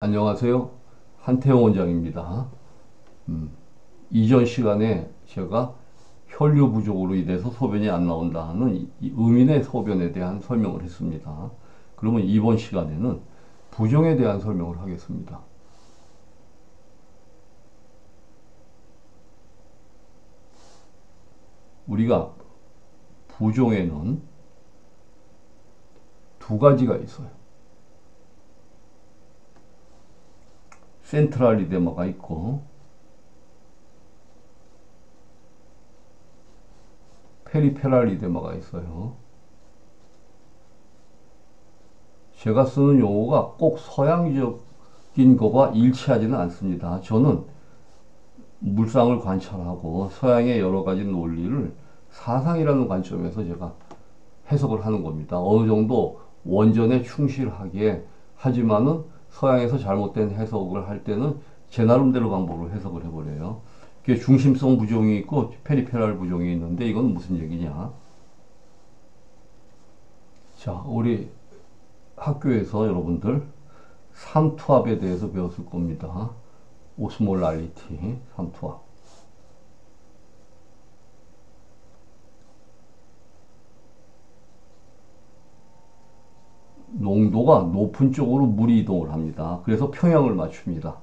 안녕하세요. 한태영 원장입니다. 이전 시간에 제가 혈류 부족으로 인해서 소변이 안 나온다는 이 의민의 소변에 대한 설명을 했습니다. 그러면 이번 시간에는 부종에 대한 설명을 하겠습니다. 우리가 부종에는 두 가지가 있어요. 센트럴 이데마가 있고 페리페럴 이데마가 있어요. 제가 쓰는 용어가 꼭 서양적인 거와 일치하지는 않습니다. 저는 물상을 관찰하고 서양의 여러 가지 논리를 사상이라는 관점에서 제가 해석을 하는 겁니다. 어느 정도 원전에 충실하게 하지만은 서양에서 잘못된 해석을 할 때는 제 나름대로 방법으로 해석을 해버려요. 그게 중심성 부종이 있고 페리페랄 부종이 있는데 이건 무슨 얘기냐? 자, 우리 학교에서 여러분들 삼투압에 대해서 배웠을 겁니다. 오스몰랄리티, 삼투압. 농도가 높은 쪽으로 물이 이동을 합니다. 그래서 평형을 맞춥니다.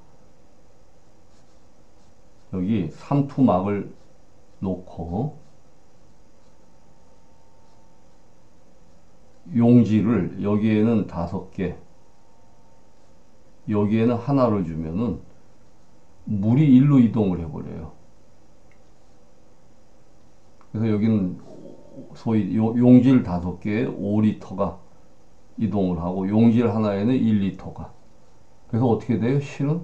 여기 삼투막을 놓고 용지를 여기에는 5개, 여기에는 하나를 주면은 물이 일로 이동을 해버려요. 그래서 여기는 소위 용질 5개에 5리터가 이동을 하고 용질 하나에는 1리터가. 그래서 어떻게 돼요? 실은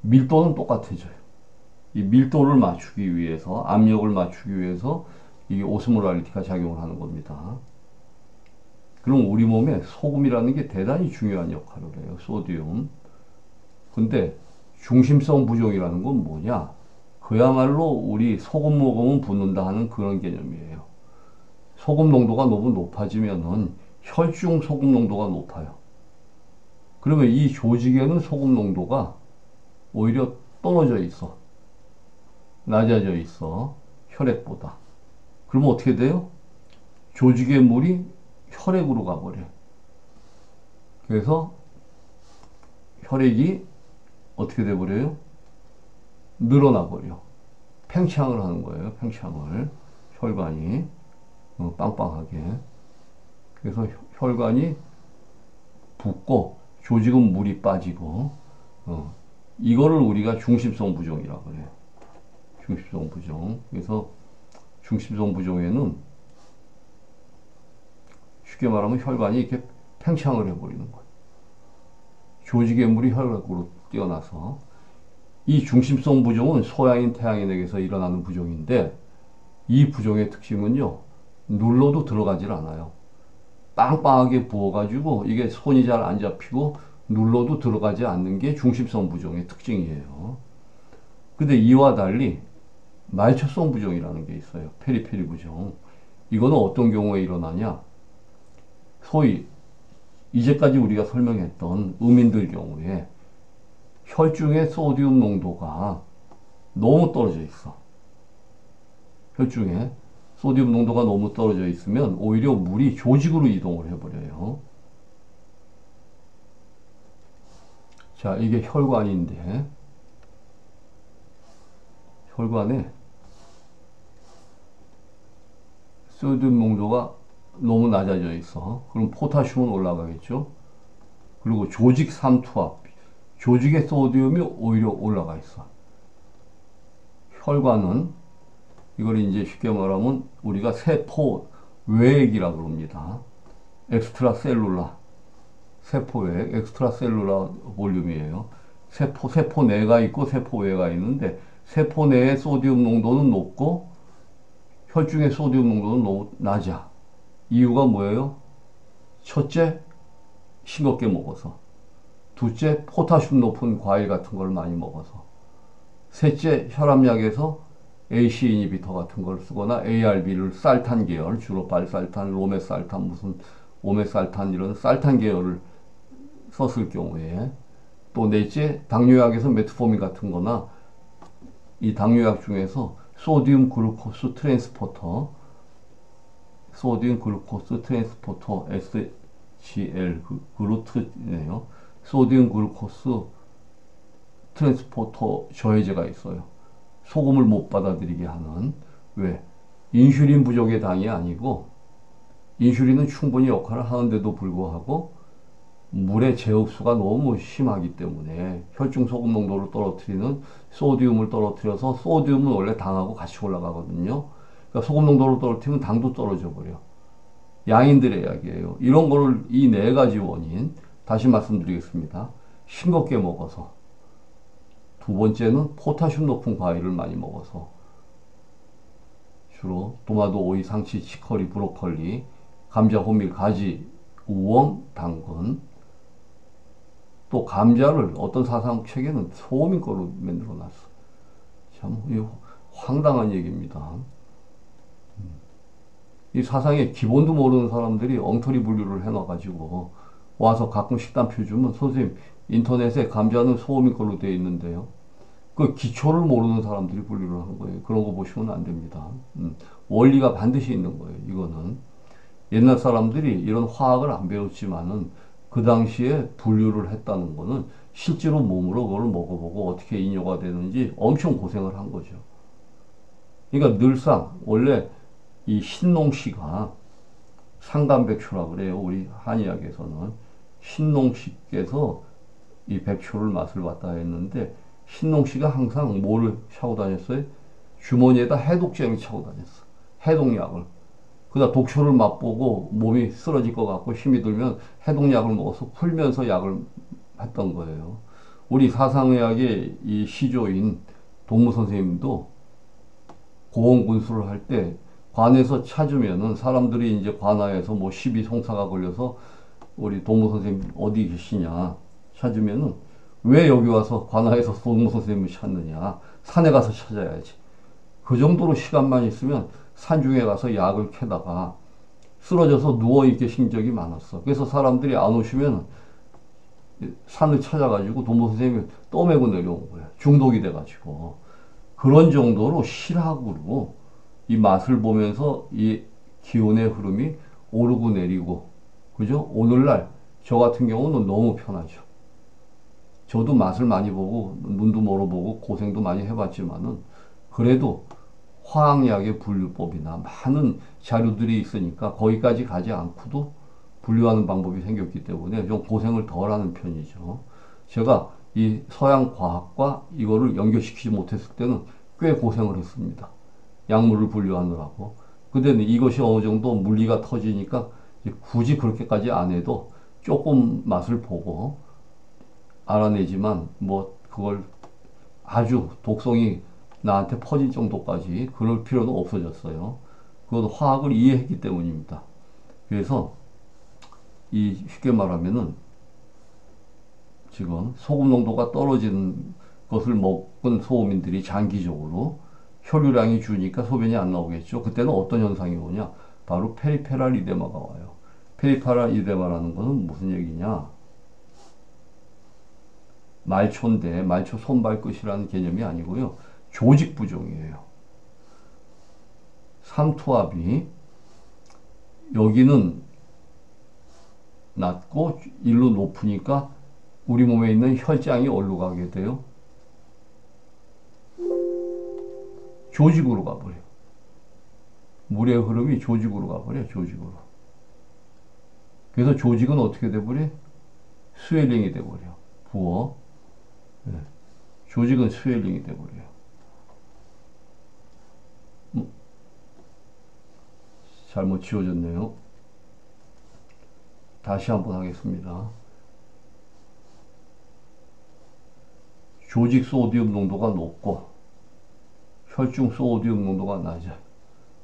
밀도는 똑같아져요. 이 밀도를 맞추기 위해서, 압력을 맞추기 위해서 이게 오스모랄리티가 작용을 하는 겁니다. 그럼 우리 몸에 소금이라는 게 대단히 중요한 역할을 해요. 소디움. 근데 중심성 부종이라는 건 뭐냐? 그야말로 우리 소금 먹으면 붓는다 하는 그런 개념이에요. 소금 농도가 너무 높아지면은 혈중 소금 농도가 높아요. 그러면 이 조직에는 소금 농도가 오히려 떨어져 있어. 낮아져 있어. 혈액보다. 그러면 어떻게 돼요? 조직의 물이 혈액으로 가버려. 그래서 혈액이 어떻게 돼버려요? 늘어나 버려. 팽창을 하는 거예요. 팽창을. 혈관이 빵빵하게. 그래서 혈관이 붓고 조직은 물이 빠지고 이거를 우리가 중심성 부종이라고 그래요. 중심성 부종. 그래서 중심성 부종에는 쉽게 말하면 혈관이 이렇게 팽창을 해버리는 거예요. 조직의 물이 혈관으로 뛰어나서 이 중심성 부종은 소양인 태양인에게서 일어나는 부종인데 이 부종의 특징은요. 눌러도 들어가질 않아요. 빵빵하게 부어가지고 이게 손이 잘 안 잡히고 눌러도 들어가지 않는 게 중심성 부종의 특징이에요. 근데 이와 달리 말초성 부종이라는 게 있어요. 페리페리 부종. 이거는 어떤 경우에 일어나냐? 소위 이제까지 우리가 설명했던 음인들 경우에 혈중의 소디움 농도가 너무 떨어져 있어. 혈중에 소디움 농도가 너무 떨어져 있으면 오히려 물이 조직으로 이동을 해버려요. 자, 이게 혈관인데 혈관에 소디움 농도가 너무 낮아져 있어. 그럼 포타슘은 올라가겠죠. 그리고 조직 삼투압, 조직의 소디움이 오히려 올라가 있어. 혈관은 이걸 이제 쉽게 말하면 우리가 세포 외액이라고 그럽니다. 엑스트라셀룰라 세포 외액, 엑스트라셀룰라 볼륨이에요. 세포 내가 있고 세포 외가 있는데 세포 내의 소디움 농도는 높고 혈중의 소디움 농도는 너무 낮아. 이유가 뭐예요? 첫째, 싱겁게 먹어서. 둘째, 포타슘 높은 과일 같은 걸 많이 먹어서. 셋째, 혈압약에서 AC 이니비터 같은 걸 쓰거나 ARB를 쌀탄 계열, 주로 발살탄, 로메살탄, 무슨 오메살탄 이런 쌀탄 계열을 썼을 경우에 또 넷째, 당뇨약에서 메트포민 같은 거나 이 당뇨약 중에서 소디움 글루코스 트랜스포터, 소디움 글루코스 트랜스포터 SGL 글루트네요. 소디움 글루코스 트랜스포터 저해제가 있어요. 소금을 못 받아들이게 하는. 왜? 인슐린 부족의 당이 아니고 인슐린은 충분히 역할을 하는데도 불구하고 물의 재흡수가 너무 심하기 때문에 혈중 소금 농도를 떨어뜨리는 소디움을 떨어뜨려서, 소디움은 원래 당하고 같이 올라가거든요. 그러니까 소금 농도를 떨어뜨리면 당도 떨어져 버려. 양인들의 이야기예요. 이런 거를 이 네 가지 원인, 다시 말씀드리겠습니다. 싱겁게 먹어서, 두 번째는 포타슘 높은 과일을 많이 먹어서, 주로 도마도, 오이, 상치, 치커리, 브로콜리, 감자, 호밀, 가지, 우엉, 당근. 또 감자를 어떤 사상책에는 소음인 거로 만들어 놨어. 참 황당한 얘기입니다. 이 사상의 기본도 모르는 사람들이 엉터리 분류를 해놔가지고 와서 가끔 식단표 주면, 선생님 인터넷에 감자는 소음인 걸로 되어 있는데요. 그 기초를 모르는 사람들이 분류를 하는 거예요. 그런 거 보시면 안 됩니다. 원리가 반드시 있는 거예요. 이거는 옛날 사람들이 이런 화학을 안 배웠지만은 그 당시에 분류를 했다는 거는 실제로 몸으로 그걸 먹어보고 어떻게 인효가 되는지 엄청 고생을 한 거죠. 그러니까 늘상 원래 이 신농씨가, 상간백초라 그래요. 우리 한의학에서는 신농씨께서 이 백초를 맛을 봤다 했는데, 신농씨가 항상 뭐를 차고 다녔어요? 주머니에다 해독제를 차고 다녔어. 해독약을. 그다 독초를 맛보고 몸이 쓰러질 것 같고 힘이 들면 해독약을 먹어서 풀면서 약을 했던 거예요. 우리 사상의학의 이 시조인 동무 선생님도 고온군수를 할 때 관에서 찾으면은, 사람들이 이제 관하에서 뭐 시비 송사가 걸려서 우리 동무 선생님 어디 계시냐 찾으면은, 왜 여기 와서 관하에서 동무 선생님을 찾느냐, 산에 가서 찾아야지. 그 정도로 시간만 있으면 산중에 가서 약을 캐다가 쓰러져서 누워있게 신 적이 많았어. 그래서 사람들이 안 오시면 산을 찾아가지고 동무 선생님을 떠매고 내려온 거야. 중독이 돼가지고. 그런 정도로 실학으로 이 맛을 보면서 이 기온의 흐름이 오르고 내리고, 그죠? 오늘날 저 같은 경우는 너무 편하죠. 저도 맛을 많이 보고 눈도 멀어보고 고생도 많이 해봤지만은, 그래도 화학약의 분류법이나 많은 자료들이 있으니까 거기까지 가지 않고도 분류하는 방법이 생겼기 때문에 좀 고생을 덜 하는 편이죠. 제가 이 서양 과학과 이거를 연결시키지 못했을 때는 꽤 고생을 했습니다. 약물을 분류하느라고. 근데 이것이 어느 정도 물리가 터지니까 굳이 그렇게까지 안 해도 조금 맛을 보고 알아내지만, 뭐 그걸 아주 독성이 나한테 퍼질 정도까지 그럴 필요는 없어졌어요. 그것도 화학을 이해했기 때문입니다. 그래서 이 쉽게 말하면은 지금 소금 농도가 떨어지는 것을 먹은 소음인들이 장기적으로 혈류량이 주니까 소변이 안 나오겠죠. 그때는 어떤 현상이 오냐? 바로 페리페랄 이데마가 와요. 페리페랄 이데마라는 것은 무슨 얘기냐? 말초인데, 말초 손발끝이라는 개념이 아니고요. 조직 부종이에요. 삼투압이 여기는 낮고 일로 높으니까 우리 몸에 있는 혈장이 어디로 가게 돼요? 조직으로 가버려. 물의 흐름이 조직으로 가버려. 조직으로. 그래서 조직은 어떻게 돼버려? 스웰링이 돼버려. 부어. 네. 조직은 스웰링이 돼버려요. 잘못 지워졌네요. 다시 한번 하겠습니다. 조직 소디움 농도가 높고 혈중 소디움 농도가 낮아요.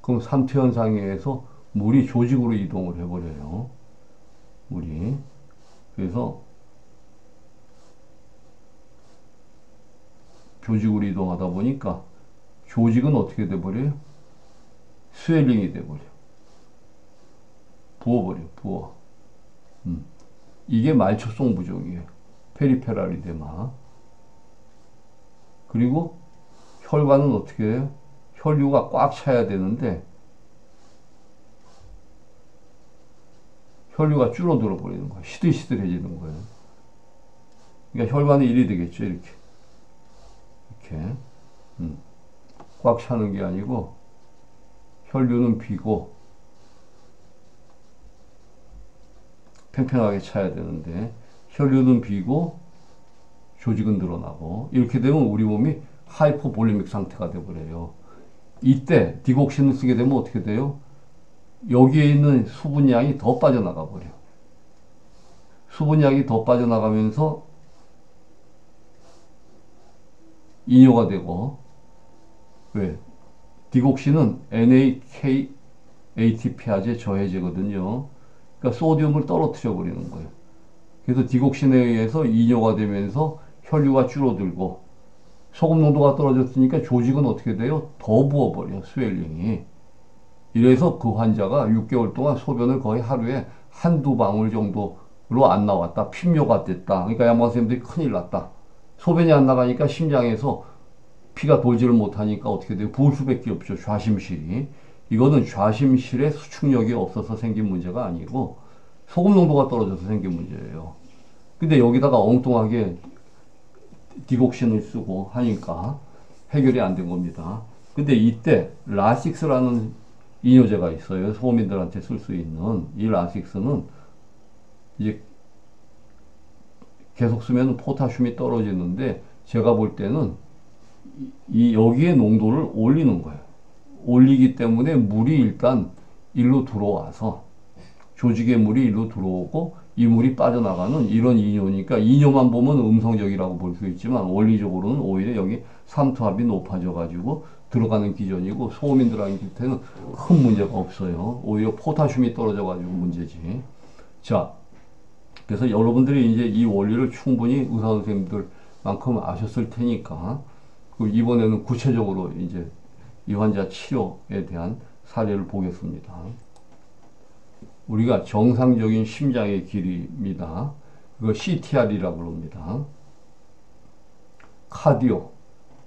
그럼 삼투 현상에 의해서 물이 조직으로 이동을 해버려요. 물이. 그래서 조직으로 이동하다 보니까 조직은 어떻게 돼버려요? 스웰링이 돼버려. 부어버려. 부어. 이게 말초성 부종이에요. 페리페랄 이데마. 그리고 혈관은 어떻게 해요? 혈류가 꽉 차야 되는데 혈류가 줄어들어 버리는 거예요. 시들시들해지는 거예요. 그러니까 혈관이 이리 되겠죠. 이렇게. 이렇게. 꽉 차는 게 아니고 혈류는 비고 팽팽하게 차야 되는데 혈류는 비고 조직은 늘어나고 이렇게 되면 우리 몸이 하이포볼리믹 상태가 되어버려요. 이때 디곡신을 쓰게 되면 어떻게 돼요? 여기에 있는 수분량이 더 빠져나가 버려요. 수분량이 더 빠져나가면서 이뇨가 되고 왜? 디곡신은 NAK-ATPase 저해제거든요. 그러니까 소듐을 떨어뜨려 버리는 거예요. 그래서 디곡신에 의해서 이뇨가 되면서 혈류가 줄어들고 소금 농도가 떨어졌으니까 조직은 어떻게 돼요? 더 부어버려요. 스웰링이. 이래서 그 환자가 6개월 동안 소변을 거의 하루에 한두 방울 정도로 안 나왔다. 핏뇨가 됐다. 그러니까 양반 선생님들이 큰일 났다. 소변이 안 나가니까 심장에서 피가 돌지를 못하니까 어떻게 돼요? 부을 수밖에 없죠. 좌심실이. 이거는 좌심실의 수축력이 없어서 생긴 문제가 아니고 소금 농도가 떨어져서 생긴 문제예요. 근데 여기다가 엉뚱하게 디곡신을 쓰고 하니까 해결이 안 된 겁니다. 근데 이때 라식스라는 이뇨제가 있어요. 소민들한테 쓸 수 있는. 이 라식스는 이제 계속 쓰면 포타슘이 떨어지는데 제가 볼 때는 여기에 농도를 올리는 거예요. 올리기 때문에 물이 일단 일로 들어와서 조직의 물이 일로 들어오고 이 물이 빠져나가는 이런 이뇨니까 이뇨만 보면 음성적이라고 볼 수 있지만 원리적으로는 오히려 여기 삼투압이 높아져 가지고 들어가는 기전이고 소민들한테는 큰 문제가 없어요. 오히려 포타슘이 떨어져 가지고 문제지. 자, 그래서 여러분들이 이제 이 원리를 충분히 의사 선생님들만큼 아셨을 테니까 이번에는 구체적으로 이제 이 환자 치료에 대한 사례를 보겠습니다. 우리가 정상적인 심장의 길이입니다. 그걸 CTR이라고 부릅니다. 카디오.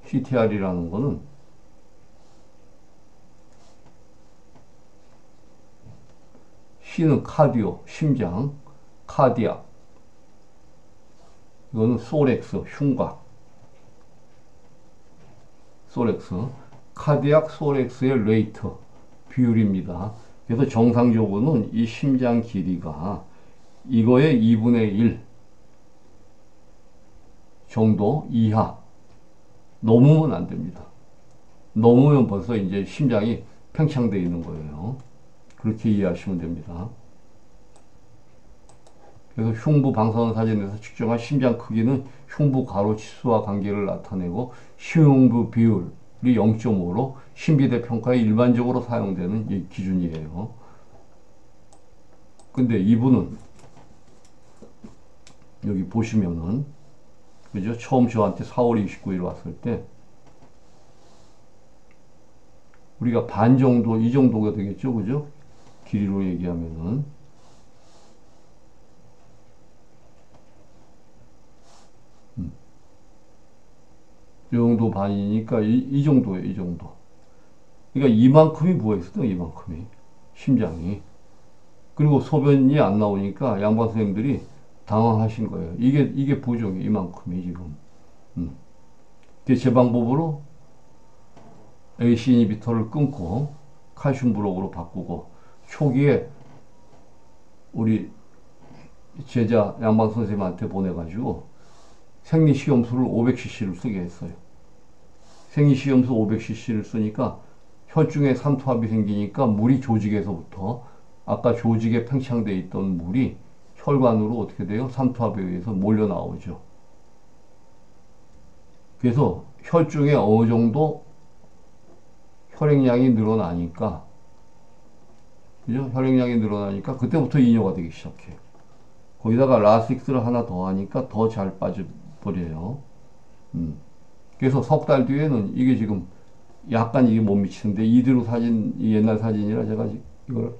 CTR이라는 거는 C는 카디오, 심장, 카디악. 이거는 소렉스, 흉곽. 소렉스. 카디악 소렉스의 레이트, 비율입니다. 그래서 정상적으로는 이 심장 길이가 이거의 2분의 1 정도 이하 넘으면 안 됩니다. 넘으면 벌써 이제 심장이 팽창되어 있는 거예요. 그렇게 이해하시면 됩니다. 그래서 흉부 방사선 사진에서 측정한 심장 크기는 흉부 가로 치수와 관계를 나타내고 시흉부 비율이 0.5로 신비대 평가에 일반적으로 사용되는 이 기준이에요. 근데 이분은 여기 보시면은 그죠? 처음 저한테 4월 29일 왔을 때 우리가 반 정도 이 정도가 되겠죠, 그죠? 길이로 얘기하면은 이 정도 반이니까 이 정도예요, 이 정도. 그러니까 이만큼이 부어있어요, 이만큼이. 심장이. 그리고 소변이 안 나오니까 양반 선생님들이 당황하신 거예요. 이게 부종이 이만큼이 지금. 제 방법으로 AC 이니비터를 끊고 칼슘 블록으로 바꾸고 초기에 우리 제자 양반 선생님한테 보내가지고 생리식염수를 500cc를 쓰게 했어요. 생리식염수 500cc를 쓰니까 혈중에 삼투압이 생기니까 물이 조직에서부터 아까 조직에 팽창되어 있던 물이 혈관으로 어떻게 돼요? 삼투압에 의해서 몰려 나오죠. 그래서 혈중에 어느 정도 혈액량이 늘어나니까 그죠? 혈액량이 늘어나니까 그때부터 이뇨가 되기 시작해요. 거기다가 라식스를 하나 더 하니까 더 잘 빠져버려요. 그래서 석 달 뒤에는 이게 지금 약간 이게 못 미치는데 이대로 사진, 옛날 사진이라 제가 이걸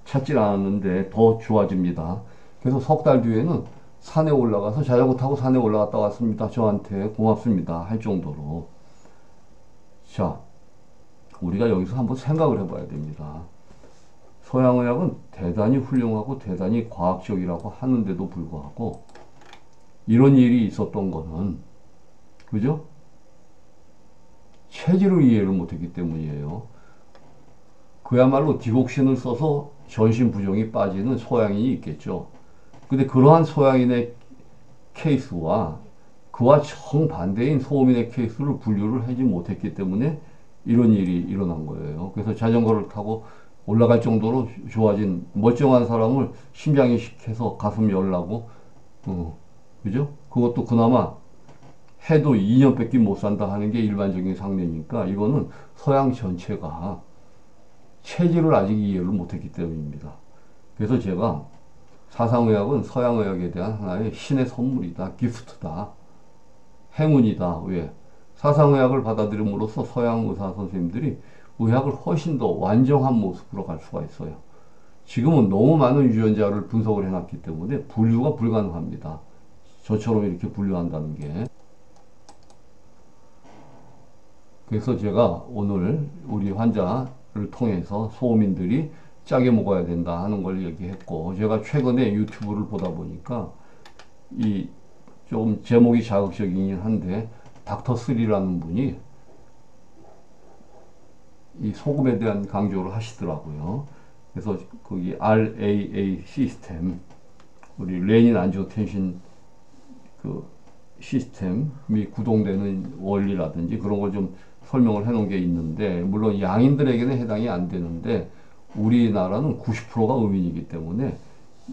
찾질 않았는데 더 좋아집니다. 그래서 석 달 뒤에는 산에 올라가서 자전거 타고 산에 올라갔다 왔습니다. 저한테 고맙습니다. 할 정도로. 자, 우리가 여기서 한번 생각을 해봐야 됩니다. 서양의학은 대단히 훌륭하고 대단히 과학적이라고 하는데도 불구하고 이런 일이 있었던 거는, 그죠? 체질을 이해를 못했기 때문이에요. 그야말로 디옥신을 써서 전신부종이 빠지는 소양인이 있겠죠. 근데 그러한 소양인의 케이스와 그와 정반대인 소음인의 케이스를 분류를 하지 못했기 때문에 이런 일이 일어난 거예요. 그래서 자전거를 타고 올라갈 정도로 좋아진 멀쩡한 사람을 심장이 식해서 가슴이 열나고, 그죠? 그것도 그나마 해도 2년밖에 못 산다 하는 게 일반적인 상례니까 이거는 서양 전체가 체질을 아직 이해를 못했기 때문입니다. 그래서 제가 사상의학은 서양의학에 대한 하나의 신의 선물이다, 기프트다, 행운이다. 왜? 사상의학을 받아들임으로써 서양 의사 선생님들이 의학을 훨씬 더 완전한 모습으로 갈 수가 있어요. 지금은 너무 많은 유전자를 분석을 해놨기 때문에 분류가 불가능합니다. 저처럼 이렇게 분류한다는 게. 그래서 제가 오늘 우리 환자를 통해서 소음인들이 짜게 먹어야 된다 하는 걸 얘기했고, 제가 최근에 유튜브를 보다 보니까 이 좀 제목이 자극적이긴 한데 닥터3라는 분이 이 소금에 대한 강조를 하시더라고요. 그래서 거기 RAA 시스템, 우리 레닌 안지오텐신 그 시스템이 구동되는 원리라든지 그런 걸 좀 설명을 해 놓은 게 있는데, 물론 양인들에게는 해당이 안 되는데 우리나라는 90%가 의민이기 때문에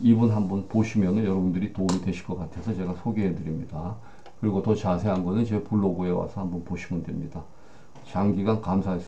이분 한번 보시면 여러분들이 도움이 되실 것 같아서 제가 소개해 드립니다. 그리고 더 자세한 거는 제 블로그에 와서 한번 보시면 됩니다. 장기간 감사했습니다.